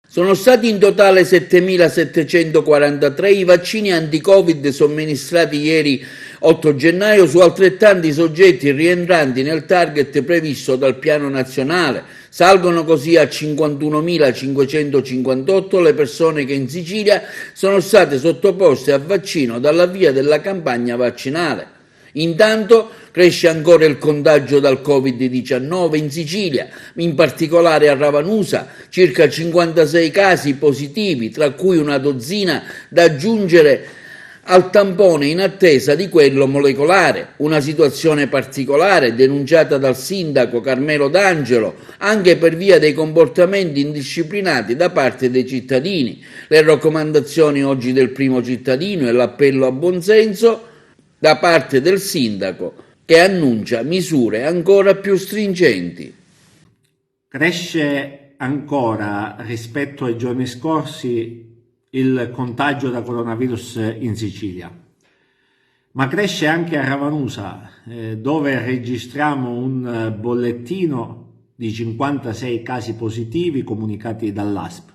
Sono stati in totale 7.743 i vaccini anti-Covid somministrati ieri 8 gennaio su altrettanti soggetti rientranti nel target previsto dal piano nazionale. Salgono così a 51.558 le persone che in Sicilia sono state sottoposte a vaccino dall'avvio della campagna vaccinale. Intanto cresce ancora il contagio dal Covid-19 in Sicilia, in particolare a Ravanusa, circa 56 casi positivi, tra cui una dozzina da aggiungere al tampone in attesa di quello molecolare, una situazione particolare denunciata dal sindaco Carmelo D'Angelo anche per via dei comportamenti indisciplinati da parte dei cittadini. Le raccomandazioni oggi del primo cittadino e l'appello a buonsenso da parte del sindaco che annuncia misure ancora più stringenti. Cresce ancora rispetto ai giorni scorsi il contagio da coronavirus in Sicilia, ma cresce anche a Ravanusa, dove registriamo un bollettino di 56 casi positivi comunicati dall'ASP.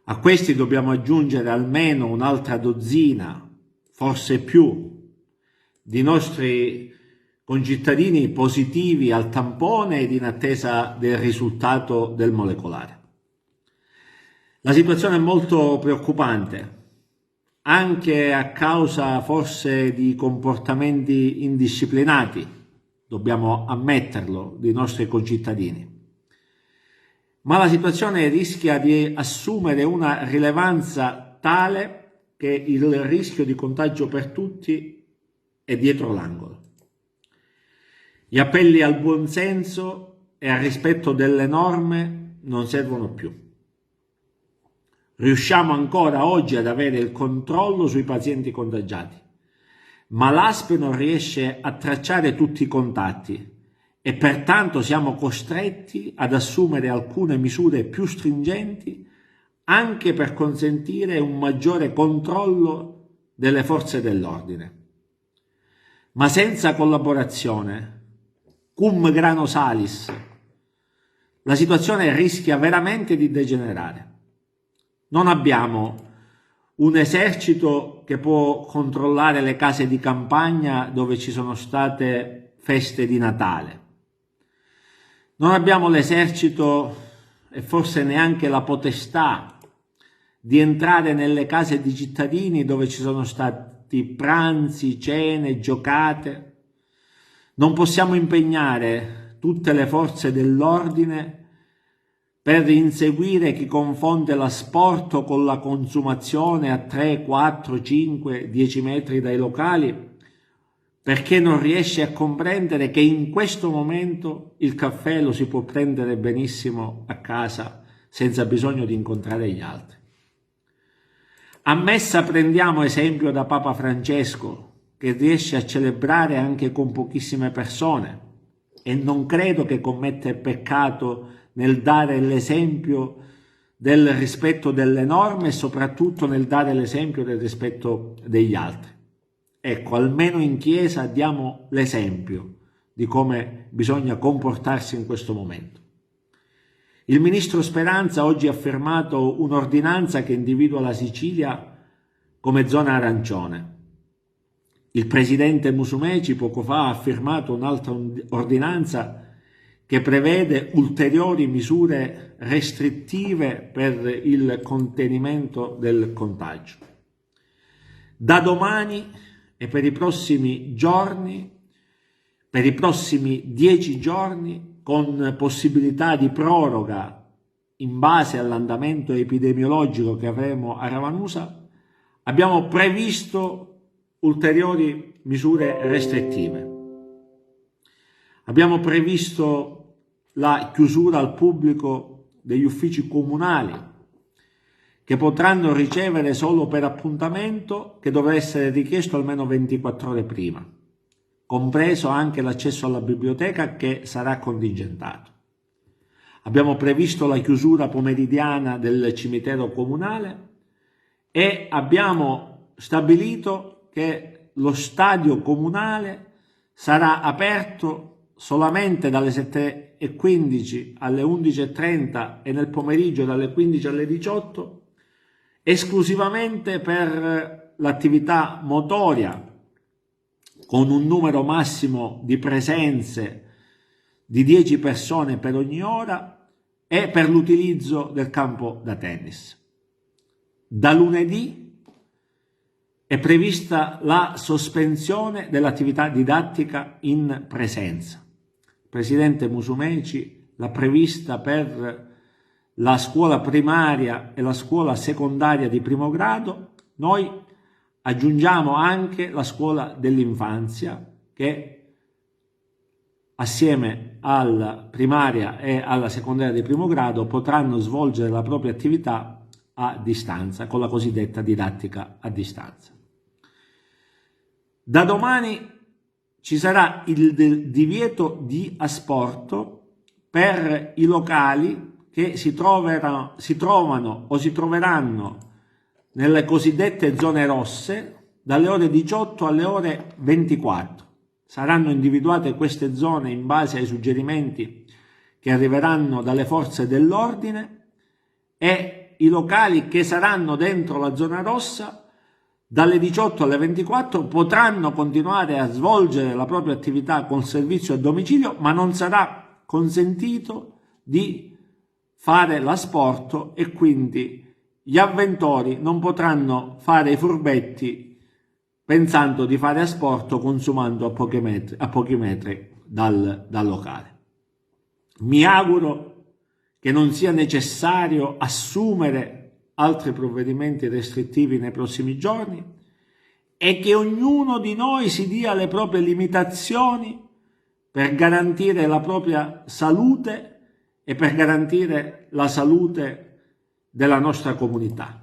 A questi dobbiamo aggiungere almeno un'altra dozzina, forse più, di nostri concittadini positivi al tampone ed in attesa del risultato del molecolare. La situazione è molto preoccupante, anche a causa forse di comportamenti indisciplinati, dobbiamo ammetterlo, dei nostri concittadini. Ma la situazione rischia di assumere una rilevanza tale che il rischio di contagio per tutti è dietro l'angolo. Gli appelli al buonsenso e al rispetto delle norme non servono più. Riusciamo ancora oggi ad avere il controllo sui pazienti contagiati, ma l'ASP non riesce a tracciare tutti i contatti e pertanto siamo costretti ad assumere alcune misure più stringenti anche per consentire un maggiore controllo delle forze dell'ordine. Ma senza collaborazione, cum grano salis, la situazione rischia veramente di degenerare. Non abbiamo un esercito che può controllare le case di campagna dove ci sono state feste di Natale. Non abbiamo l'esercito e forse neanche la potestà di entrare nelle case di cittadini dove ci sono stati pranzi, cene, giocate. Non possiamo impegnare tutte le forze dell'ordine per inseguire chi confonde l'asporto con la consumazione a 3, 4, 5, 10 metri dai locali, perché non riesce a comprendere che in questo momento il caffè lo si può prendere benissimo a casa senza bisogno di incontrare gli altri. A messa prendiamo esempio da Papa Francesco, che riesce a celebrare anche con pochissime persone e non credo che commette peccato nel dare l'esempio del rispetto delle norme e soprattutto nel dare l'esempio del rispetto degli altri. Ecco, almeno in Chiesa diamo l'esempio di come bisogna comportarsi in questo momento. Il ministro Speranza oggi ha firmato un'ordinanza che individua la Sicilia come zona arancione. Il presidente Musumeci poco fa ha firmato un'altra ordinanza che prevede ulteriori misure restrittive per il contenimento del contagio. Da domani e per i prossimi giorni, per i prossimi 10 giorni, con possibilità di proroga in base all'andamento epidemiologico che avremo a Ravanusa, abbiamo previsto ulteriori misure restrittive. Abbiamo previsto la chiusura al pubblico degli uffici comunali, che potranno ricevere solo per appuntamento, che dovrà essere richiesto almeno 24 ore prima, compreso anche l'accesso alla biblioteca che sarà contingentato. Abbiamo previsto la chiusura pomeridiana del cimitero comunale e abbiamo stabilito che lo stadio comunale sarà aperto solamente dalle 7:15 alle 11:30 e nel pomeriggio dalle 15 alle 18, esclusivamente per l'attività motoria, con un numero massimo di presenze di 10 persone per ogni ora, e per l'utilizzo del campo da tennis. Da lunedì è prevista la sospensione dell'attività didattica in presenza. Il presidente Musumeci l'ha prevista per la scuola primaria e la scuola secondaria di primo grado. Noi aggiungiamo anche la scuola dell'infanzia, che assieme alla primaria e alla secondaria di primo grado potranno svolgere la propria attività a distanza, con la cosiddetta didattica a distanza. Da domani ci sarà il divieto di asporto per i locali che si trovano o si troveranno nelle cosiddette zone rosse dalle ore 18 alle ore 24. Saranno individuate queste zone in base ai suggerimenti che arriveranno dalle forze dell'ordine, e i locali che saranno dentro la zona rossa dalle 18 alle 24 potranno continuare a svolgere la propria attività con servizio a domicilio, ma non sarà consentito di fare l'asporto, e quindi gli avventori non potranno fare i furbetti pensando di fare asporto consumando a pochi metri dal locale. Mi auguro che non sia necessario assumere altri provvedimenti restrittivi nei prossimi giorni, e che ognuno di noi si dia le proprie limitazioni per garantire la propria salute e per garantire la salute della nostra comunità.